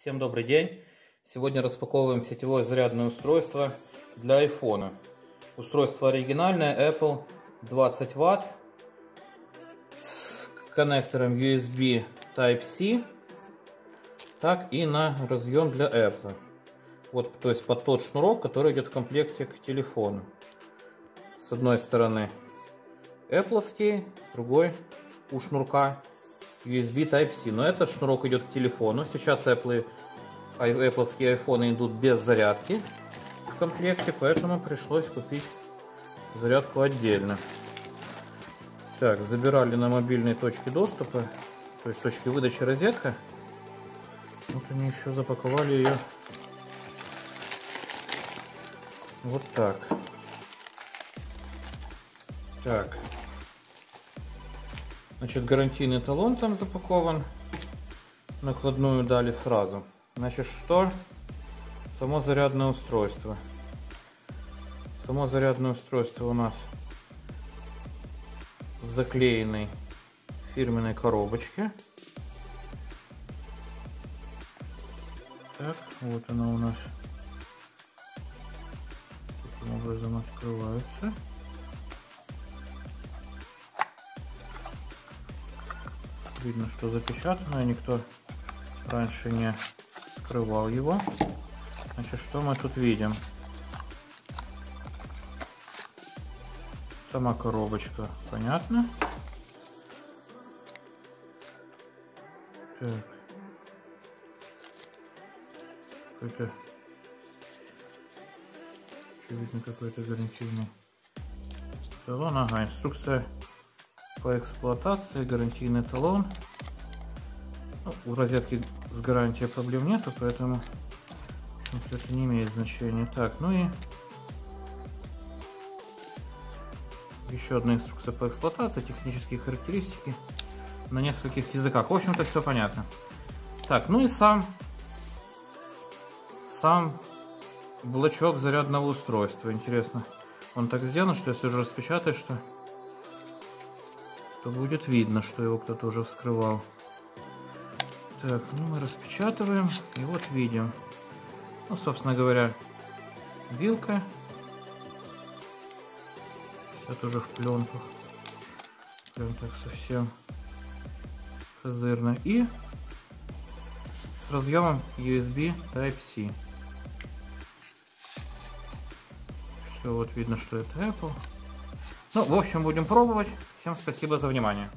Всем добрый день! Сегодня распаковываем сетевое зарядное устройство для iPhone. Устройство оригинальное, Apple, 20 Вт с коннектором USB Type-C, так и на разъем для Apple. Вот, то есть под тот шнурок, который идет в комплекте к телефону. С одной стороны Apple-овский, с другой у шнурка USB Type-C. Но этот шнурок идет к телефону. Сейчас Apple-овские айфоны идут без зарядки в комплекте, поэтому пришлось купить зарядку отдельно. Так, забирали на мобильные точки доступа, то есть точки выдачи розетка. Вот они еще запаковали ее вот так. Так. Значит, гарантийный талон там запакован. Накладную дали сразу. Значит, что? Само зарядное устройство. Само зарядное устройство у нас в заклеенной фирменной коробочке. Так, вот она у нас. Таким образом открывается. Видно, что запечатано, никто раньше не скрывал его. Значит, что мы тут видим? Сама коробочка, понятно. Так. Какой-то, очевидно, какой-то гарантийный талон. Ага, инструкция по эксплуатации, гарантийный талон. Ну, у розетки с гарантией проблем нету, поэтому это не имеет значения. Так, ну и еще одна инструкция по эксплуатации, технические характеристики на нескольких языках. В общем-то, все понятно. Так, ну и сам блочок зарядного устройства. Интересно, он так сделан, что если уже распечатать, то будет видно, что его кто-то уже вскрывал. Так, ну мы распечатываем и вот видим. Ну, собственно говоря, вилка. Все тоже в пленках. Прям так совсем козырно. И с разъемом USB Type-C. Все, вот видно, что это Apple. Ну, в общем, будем пробовать. Всем спасибо за внимание.